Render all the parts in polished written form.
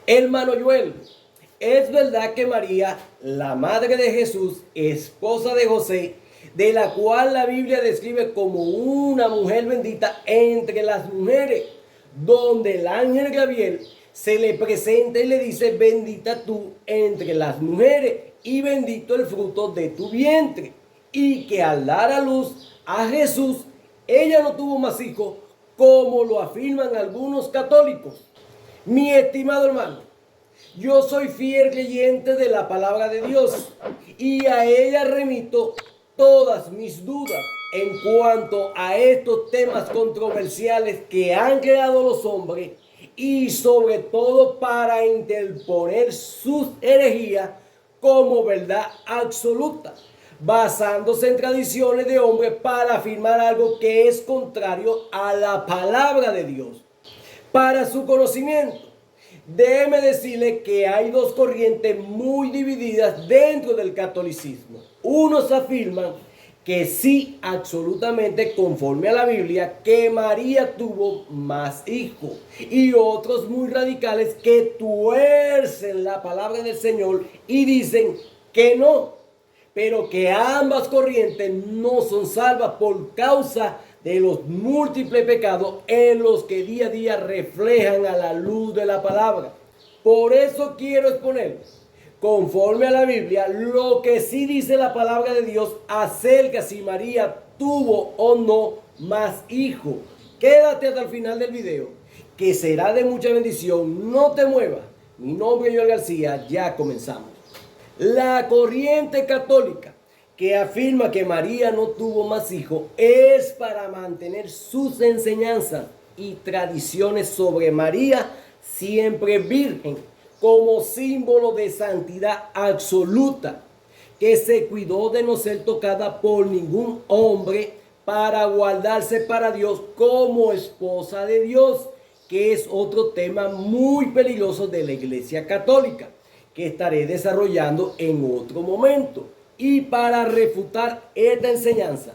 Hermano Joel, es verdad que María, la madre de Jesús, esposa de José, de la cual la Biblia describe como una mujer bendita entre las mujeres, donde el ángel Gabriel se le presenta y le dice: bendita tú entre las mujeres y bendito el fruto de tu vientre, y que al dar a luz a Jesús, ella no tuvo más hijos, como lo afirman algunos católicos. Mi estimado hermano, yo soy fiel creyente de la palabra de Dios y a ella remito todas mis dudas en cuanto a estos temas controversiales que han creado los hombres, y sobre todo para interponer sus herejías como verdad absoluta, basándose en tradiciones de hombres para afirmar algo que es contrario a la palabra de Dios. Para su conocimiento, déjeme decirle que hay dos corrientes muy divididas dentro del catolicismo. Unos afirman que sí, absolutamente conforme a la Biblia, que María tuvo más hijos, y otros muy radicales que tuercen la palabra del Señor y dicen que no, pero que ambas corrientes no son salvas por causa de los múltiples pecados en los que día a día reflejan a la luz de la palabra. Por eso quiero exponer, conforme a la Biblia, lo que sí dice la palabra de Dios acerca si María tuvo o no más hijos. Quédate hasta el final del video, que será de mucha bendición. No te muevas. Mi nombre es Joel García. Ya comenzamos. La corriente católica que afirma que María no tuvo más hijos es para mantener sus enseñanzas y tradiciones sobre María siempre virgen, como símbolo de santidad absoluta, que se cuidó de no ser tocada por ningún hombre para guardarse para Dios como esposa de Dios, que es otro tema muy peligroso de la Iglesia Católica, que estaré desarrollando en otro momento. Y para refutar esta enseñanza,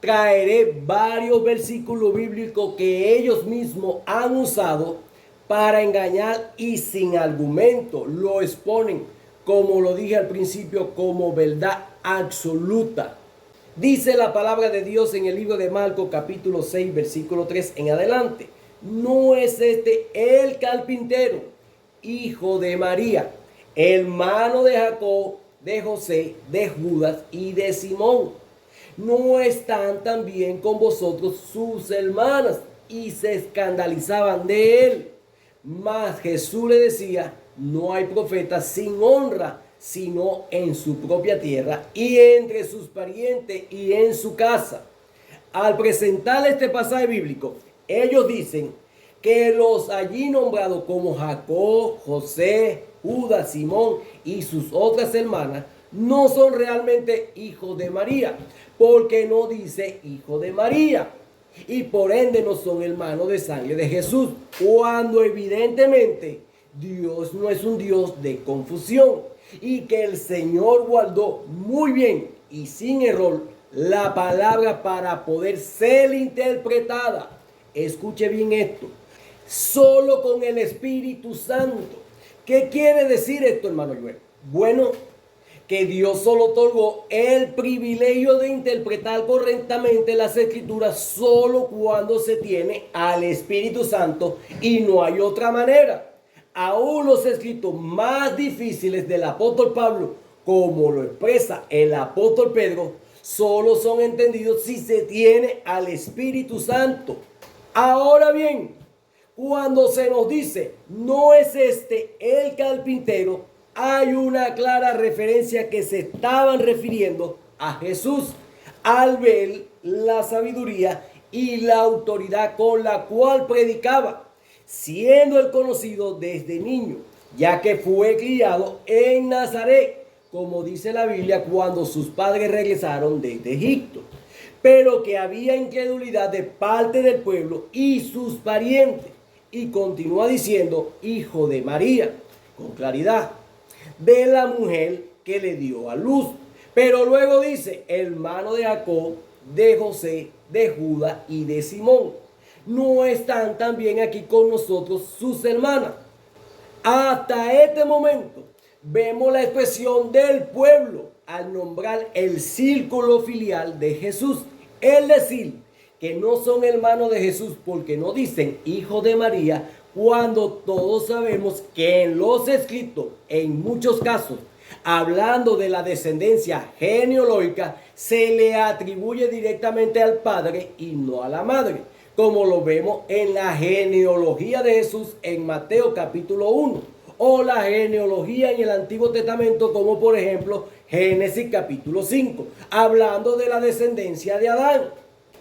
traeré varios versículos bíblicos que ellos mismos han usado para engañar y sin argumento lo exponen, como lo dije al principio, como verdad absoluta. Dice la palabra de Dios en el libro de Marcos capítulo 6 versículo 3 en adelante: ¿no es este el carpintero, hijo de María, hermano de Jacob, de José, de Judas y de Simón? ¿No están también con vosotros sus hermanas? Y se escandalizaban de él. Mas Jesús le decía: no hay profeta sin honra sino en su propia tierra y entre sus parientes y en su casa. Al presentar este pasaje bíblico, ellos dicen que los allí nombrados como Jacob, José, Judas, Simón y sus otras hermanas no son realmente hijos de María, porque no dice hijo de María, y por ende no son hermanos de sangre de Jesús, cuando evidentemente Dios no es un Dios de confusión, y que el Señor guardó muy bien y sin error la palabra para poder ser interpretada. Escuche bien esto: solo con el Espíritu Santo. ¿Qué quiere decir esto, hermano Joel? Bueno, que Dios solo otorgó el privilegio de interpretar correctamente las Escrituras solo cuando se tiene al Espíritu Santo, y no hay otra manera. Aún los escritos más difíciles del apóstol Pablo, como lo expresa el apóstol Pedro, solo son entendidos si se tiene al Espíritu Santo. Ahora bien, cuando se nos dice no es este el carpintero, hay una clara referencia que se estaban refiriendo a Jesús, al ver la sabiduría y la autoridad con la cual predicaba, siendo él conocido desde niño, ya que fue criado en Nazaret, como dice la Biblia, cuando sus padres regresaron desde Egipto, pero que había incredulidad de parte del pueblo y sus parientes. Y continúa diciendo hijo de María, con claridad, de la mujer que le dio a luz. Pero luego dice hermano de Jacob, de José, de Judas y de Simón. ¿No están también aquí con nosotros sus hermanas? Hasta este momento vemos la expresión del pueblo al nombrar el círculo filial de Jesús. Es decir, que no son hermanos de Jesús porque no dicen hijo de María, cuando todos sabemos que en los escritos, en muchos casos, hablando de la descendencia genealógica, se le atribuye directamente al padre y no a la madre, como lo vemos en la genealogía de Jesús en Mateo capítulo 1, o la genealogía en el Antiguo Testamento, como por ejemplo Génesis capítulo 5, hablando de la descendencia de Adán.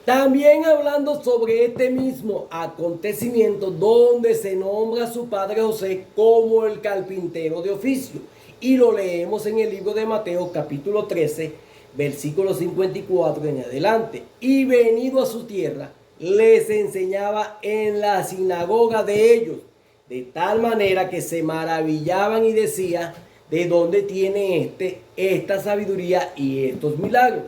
También hablando sobre este mismo acontecimiento donde se nombra a su padre José como el carpintero de oficio. Y lo leemos en el libro de Mateo capítulo 13, versículo 54 en adelante. Y venido a su tierra, les enseñaba en la sinagoga de ellos, de tal manera que se maravillaban y decían, ¿de dónde tiene esta sabiduría y estos milagros?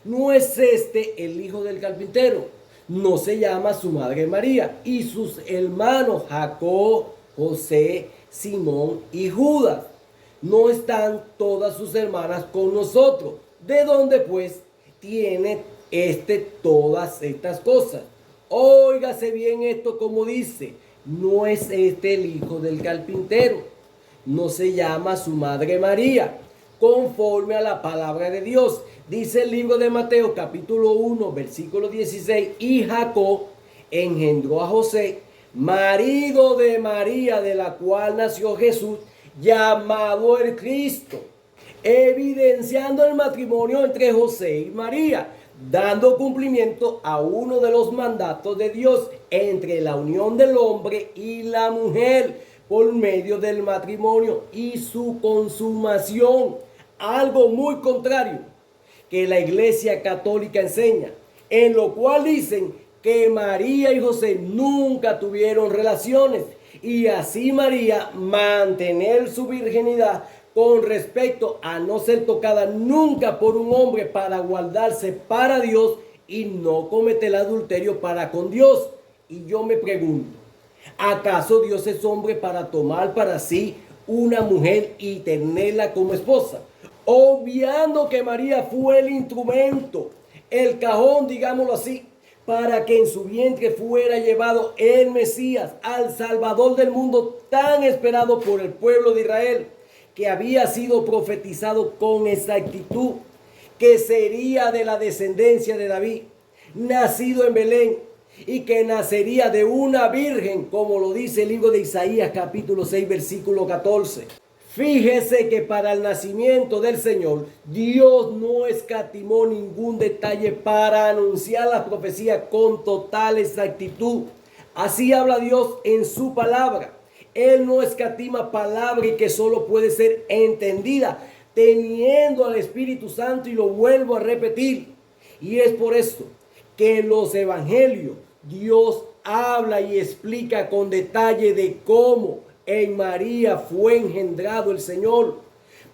¿No es este el hijo del carpintero? ¿No se llama su madre María y sus hermanos Jacob, José, Simón y Judas? ¿No están todas sus hermanas con nosotros? ¿De dónde pues tiene todas estas cosas? Óigase bien esto como dice, ¿no es este el hijo del carpintero? ¿No se llama su madre María? Conforme a la palabra de Dios. Dice el libro de Mateo capítulo 1 versículo 16, y Jacob engendró a José, marido de María, de la cual nació Jesús, llamado el Cristo, evidenciando el matrimonio entre José y María, dando cumplimiento a uno de los mandatos de Dios entre la unión del hombre y la mujer por medio del matrimonio y su consumación. Algo muy contrario que la Iglesia Católica enseña, en lo cual dicen que María y José nunca tuvieron relaciones y así María mantener su virginidad con respecto a no ser tocada nunca por un hombre para guardarse para Dios y no cometer adulterio para con Dios. Y yo me pregunto, ¿acaso Dios es hombre para tomar para sí una mujer y tenerla como esposa? Obviando que María fue el instrumento, el cajón, digámoslo así, para que en su vientre fuera llevado el Mesías, al Salvador del mundo, tan esperado por el pueblo de Israel, que había sido profetizado con exactitud, que sería de la descendencia de David, nacido en Belén, y que nacería de una virgen, como lo dice el libro de Isaías capítulo 6 versículo 14. Fíjese que para el nacimiento del Señor, Dios no escatimó ningún detalle para anunciar la profecía con total exactitud. Así habla Dios en su palabra. Él no escatima palabra y que solo puede ser entendida teniendo al Espíritu Santo, y lo vuelvo a repetir. Y es por esto que en los evangelios Dios habla y explica con detalle de cómo en María fue engendrado el Señor,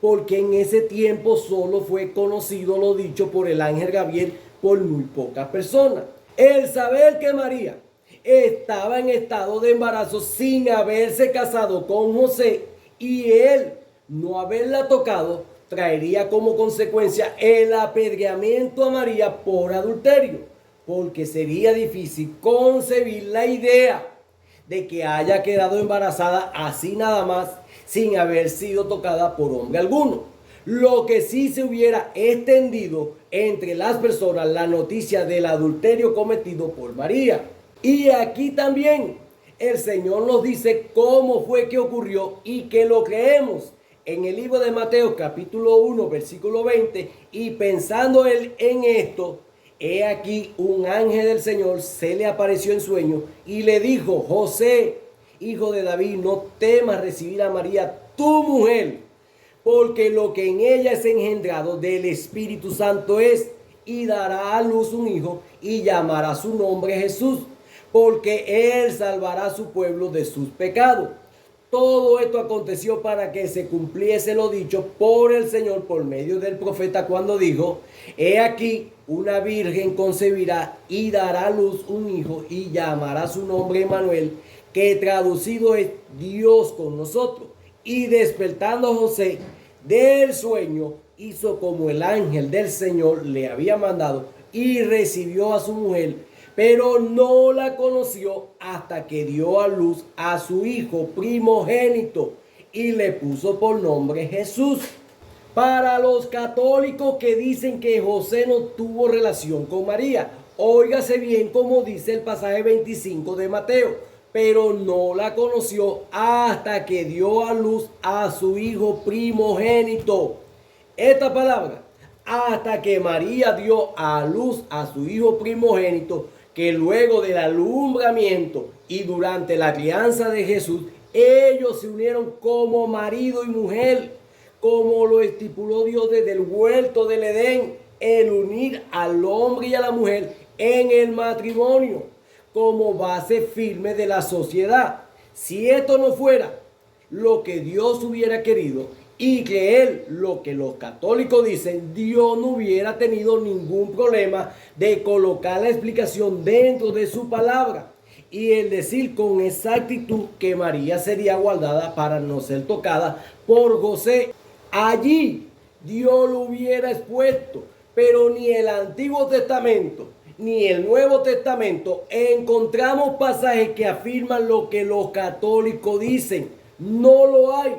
porque en ese tiempo solo fue conocido lo dicho por el ángel Gabriel por muy pocas personas. El saber que María estaba en estado de embarazo sin haberse casado con José y él no haberla tocado, traería como consecuencia el apedreamiento a María por adulterio, porque sería difícil concebir la idea de que haya quedado embarazada así nada más, sin haber sido tocada por hombre alguno. Lo que sí se hubiera extendido entre las personas la noticia del adulterio cometido por María. Y aquí también el Señor nos dice cómo fue que ocurrió y que lo creemos en el libro de Mateo capítulo 1 versículo 20. Y pensando él en esto, he aquí un ángel del Señor se le apareció en sueño y le dijo: José, hijo de David, no temas recibir a María, tu mujer, porque lo que en ella es engendrado del Espíritu Santo es, y dará a luz un hijo y llamará su nombre Jesús, porque él salvará a su pueblo de sus pecados. Todo esto aconteció para que se cumpliese lo dicho por el Señor por medio del profeta cuando dijo: he aquí una virgen concebirá y dará a luz un hijo y llamará su nombre Emmanuel, que traducido es Dios con nosotros. Y despertando a José del sueño, hizo como el ángel del Señor le había mandado y recibió a su mujer, pero no la conoció hasta que dio a luz a su hijo primogénito y le puso por nombre Jesús. Para los católicos que dicen que José no tuvo relación con María, óigase bien como dice el pasaje 25 de Mateo, pero no la conoció hasta que dio a luz a su hijo primogénito. Esta palabra, hasta que María dio a luz a su hijo primogénito, que luego del alumbramiento y durante la crianza de Jesús, ellos se unieron como marido y mujer, como lo estipuló Dios desde el huerto del Edén, el unir al hombre y a la mujer en el matrimonio como base firme de la sociedad. Si esto no fuera lo que Dios hubiera querido y creer lo que los católicos dicen, Dios no hubiera tenido ningún problema de colocar la explicación dentro de su palabra y el decir con exactitud que María sería guardada para no ser tocada por José. Allí Dios lo hubiera expuesto, pero ni el Antiguo Testamento ni el Nuevo Testamento encontramos pasajes que afirman lo que los católicos dicen. No lo hay.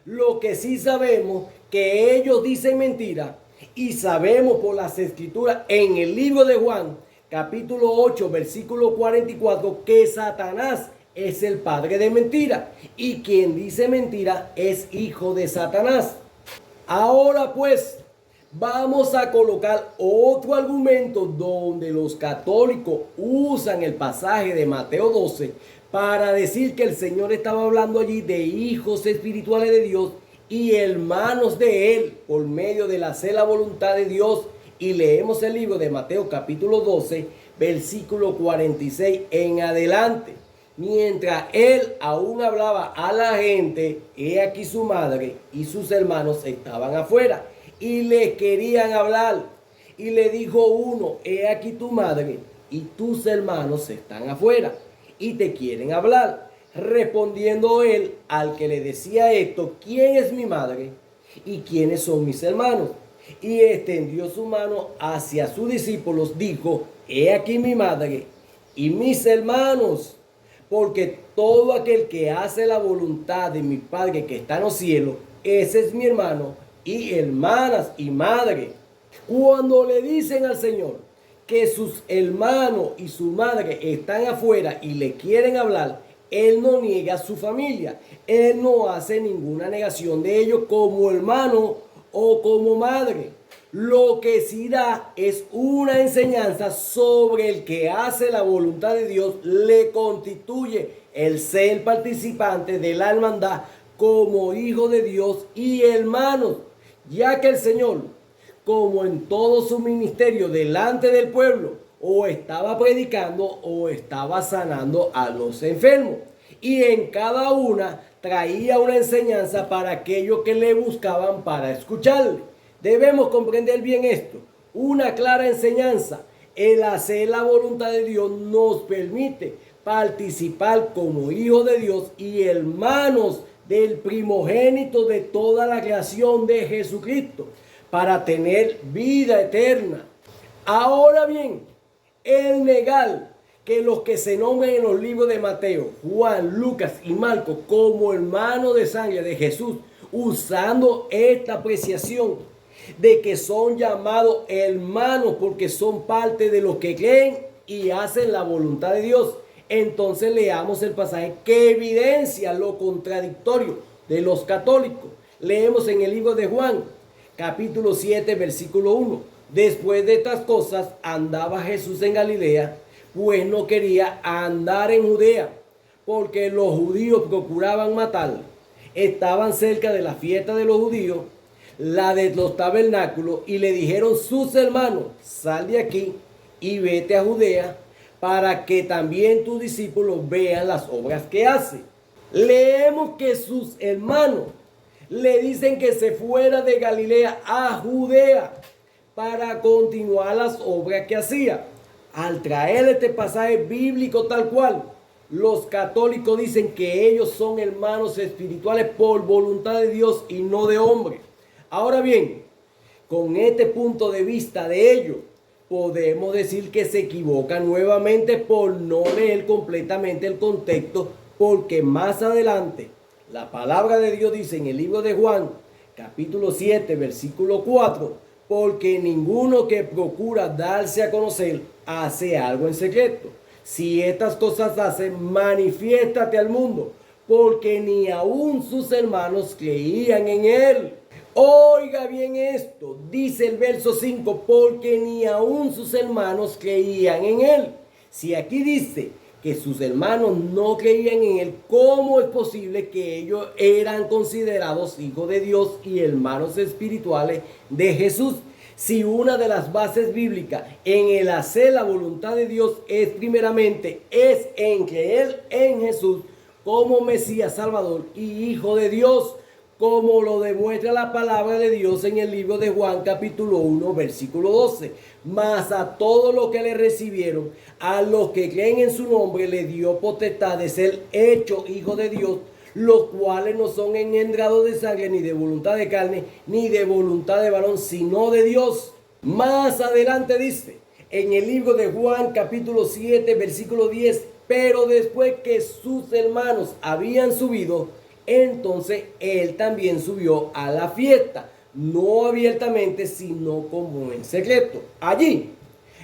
Lo que sí sabemos que ellos dicen mentira y sabemos por las escrituras en el libro de Juan, capítulo 8, versículo 44, que Satanás es el padre de mentira y quien dice mentira es hijo de Satanás. Ahora pues, vamos a colocar otro argumento donde los católicos usan el pasaje de Mateo 12 para decir que el Señor estaba hablando allí de hijos espirituales de Dios y hermanos de Él por medio de hacer la voluntad de Dios. Y leemos el libro de Mateo capítulo 12, versículo 46 en adelante. Mientras él aún hablaba a la gente, he aquí su madre y sus hermanos estaban afuera y le querían hablar. Y le dijo uno, he aquí tu madre y tus hermanos están afuera y te quieren hablar. Respondiendo él al que le decía esto, ¿quién es mi madre y quiénes son mis hermanos? Y extendió su mano hacia sus discípulos, dijo, he aquí mi madre y mis hermanos. Porque todo aquel que hace la voluntad de mi Padre que está en los cielos, ese es mi hermano y hermanas y madre. Cuando le dicen al Señor que sus hermanos y su madre están afuera y le quieren hablar, Él no niega a su familia. Él no hace ninguna negación de ellos como hermano o como madre. Lo que sí da es una enseñanza sobre el que hace la voluntad de Dios, le constituye el ser participante de la hermandad como hijo de Dios y hermanos, ya que el Señor, como en todo su ministerio delante del pueblo, o estaba predicando o estaba sanando a los enfermos, y en cada una traía una enseñanza para aquellos que le buscaban para escucharle. Debemos comprender bien esto. Una clara enseñanza. El hacer la voluntad de Dios nos permite participar como hijos de Dios y hermanos del primogénito de toda la creación de Jesucristo para tener vida eterna. Ahora bien, el negar que los que se nombran en los libros de Mateo, Juan, Lucas y Marcos como hermanos de sangre de Jesús, usando esta apreciación de que son llamados hermanos porque son parte de los que creen y hacen la voluntad de Dios. Entonces leamos el pasaje que evidencia lo contradictorio de los católicos. Leemos en el libro de Juan, capítulo 7, versículo 1. Después de estas cosas andaba Jesús en Galilea, pues no quería andar en Judea, porque los judíos procuraban matarlo. Estaban cerca de la fiesta de los judíos, la de los tabernáculos, y le dijeron sus hermanos, sal de aquí y vete a Judea, para que también tus discípulos vean las obras que hace. Leemos que sus hermanos le dicen que se fuera de Galilea a Judea para continuar las obras que hacía. Al traer este pasaje bíblico tal cual, Los católicos dicen que ellos son hermanos espirituales por voluntad de Dios y no de hombre. Ahora bien, con este punto de vista de ellos, podemos decir que se equivocan nuevamente por no leer completamente el contexto, porque más adelante la palabra de Dios dice en el libro de Juan, capítulo 7, versículo 4, porque ninguno que procura darse a conocer hace algo en secreto. Si estas cosas hacen, manifiéstate al mundo, porque ni aun sus hermanos creían en él. Oiga bien esto, dice el verso 5, porque ni aun sus hermanos creían en él. Si aquí dice que sus hermanos no creían en él, ¿cómo es posible que ellos eran considerados hijos de Dios y hermanos espirituales de Jesús? Si una de las bases bíblicas en el hacer la voluntad de Dios es primeramente en creer en Jesús como Mesías Salvador y Hijo de Dios, como lo demuestra la palabra de Dios en el libro de Juan capítulo 1 versículo 12. Mas a todos los que le recibieron, a los que creen en su nombre, le dio potestad de ser hechos hijos de Dios, los cuales no son engendrados de sangre, ni de voluntad de carne, ni de voluntad de varón, sino de Dios. Más adelante dice, en el libro de Juan capítulo 7 versículo 10, pero después que sus hermanos habían subido, entonces él también subió a la fiesta, no abiertamente, sino como en secreto. Allí,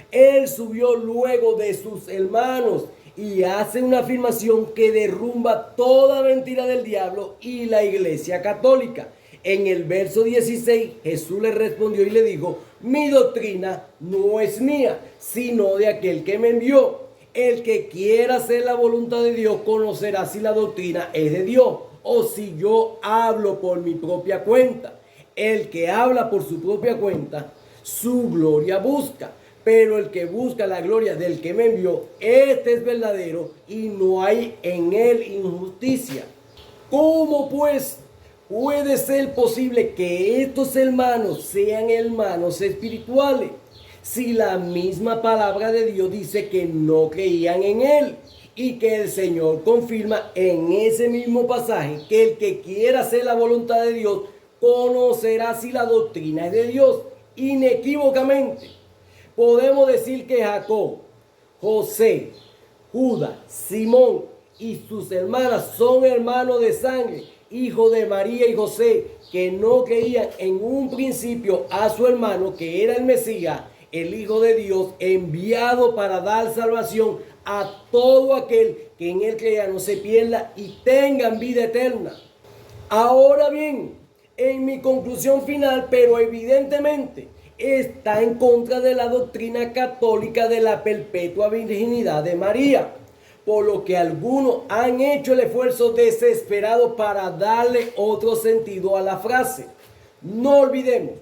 él subió luego de sus hermanos y hace una afirmación que derrumba toda mentira del diablo y la iglesia católica. En el verso 16, Jesús le respondió y le dijo, mi doctrina no es mía, sino de aquel que me envió. El que quiera hacer la voluntad de Dios conocerá si la doctrina es de Dios o si yo hablo por mi propia cuenta. El que habla por su propia cuenta, su gloria busca. Pero el que busca la gloria del que me envió, este es verdadero y no hay en él injusticia. ¿Cómo pues puede ser posible que estos hermanos sean hermanos espirituales si la misma palabra de Dios dice que no creían en él? Y que el Señor confirma en ese mismo pasaje que el que quiera hacer la voluntad de Dios conocerá si la doctrina es de Dios inequívocamente. Podemos decir que Jacob, José, Judas, Simón y sus hermanas son hermanos de sangre, hijos de María y José, que no creían en un principio a su hermano que era el Mesías, el Hijo de Dios, enviado para dar salvación a todo aquel que en él crea, no se pierda y tengan vida eterna. Ahora bien, en mi conclusión final, pero evidentemente está en contra de la doctrina católica de la perpetua virginidad de María, por lo que algunos han hecho el esfuerzo desesperado para darle otro sentido a la frase. No olvidemos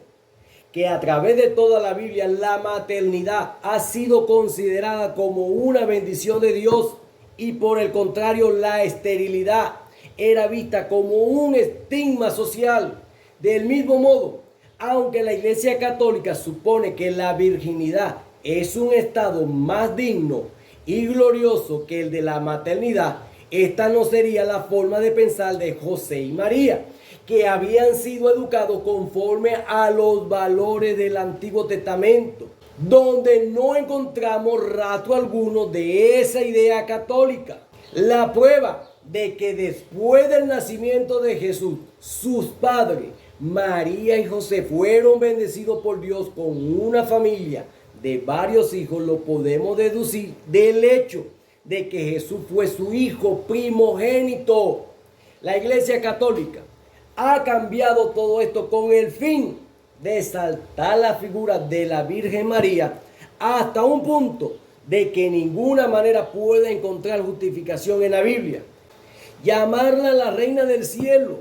que a través de toda la Biblia la maternidad ha sido considerada como una bendición de Dios y por el contrario la esterilidad era vista como un estigma social. Del mismo modo, aunque la Iglesia Católica supone que la virginidad es un estado más digno y glorioso que el de la maternidad, esta no sería la forma de pensar de José y María, que habían sido educados conforme a los valores del Antiguo Testamento, donde no encontramos rastro alguno de esa idea católica. La prueba de que después del nacimiento de Jesús, sus padres, María y José, fueron bendecidos por Dios con una familia de varios hijos, lo podemos deducir del hecho de que Jesús fue su hijo primogénito. La Iglesia Católica ha cambiado todo esto con el fin de exaltar la figura de la Virgen María hasta un punto de que ninguna manera puede encontrar justificación en la Biblia. Llamarla la Reina del Cielo,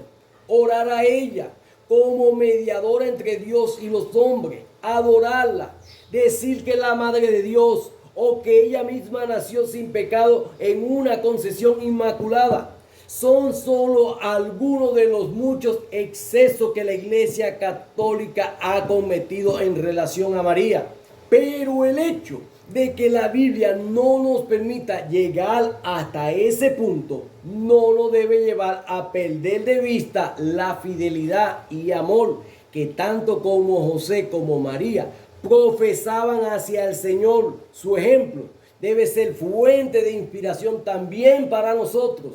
orar a ella como mediadora entre Dios y los hombres, adorarla, decir que es la Madre de Dios o que ella misma nació sin pecado en una concepción inmaculada, son solo algunos de los muchos excesos que la Iglesia Católica ha cometido en relación a María. Pero el hecho de que la Biblia no nos permita llegar hasta ese punto no nos debe llevar a perder de vista la fidelidad y amor que tanto como José como María profesaban hacia el Señor. Su ejemplo debe ser fuente de inspiración también para nosotros.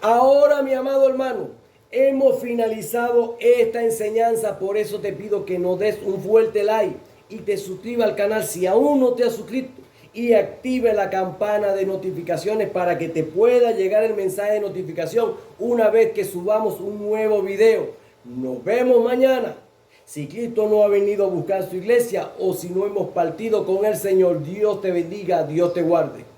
Ahora, mi amado hermano, hemos finalizado esta enseñanza, por eso te pido que nos des un fuerte like y te suscribas al canal si aún no te has suscrito y active la campana de notificaciones para que te pueda llegar el mensaje de notificación una vez que subamos un nuevo video. Nos vemos mañana. Si Cristo no ha venido a buscar su iglesia o si no hemos partido con el Señor, Dios te bendiga, Dios te guarde.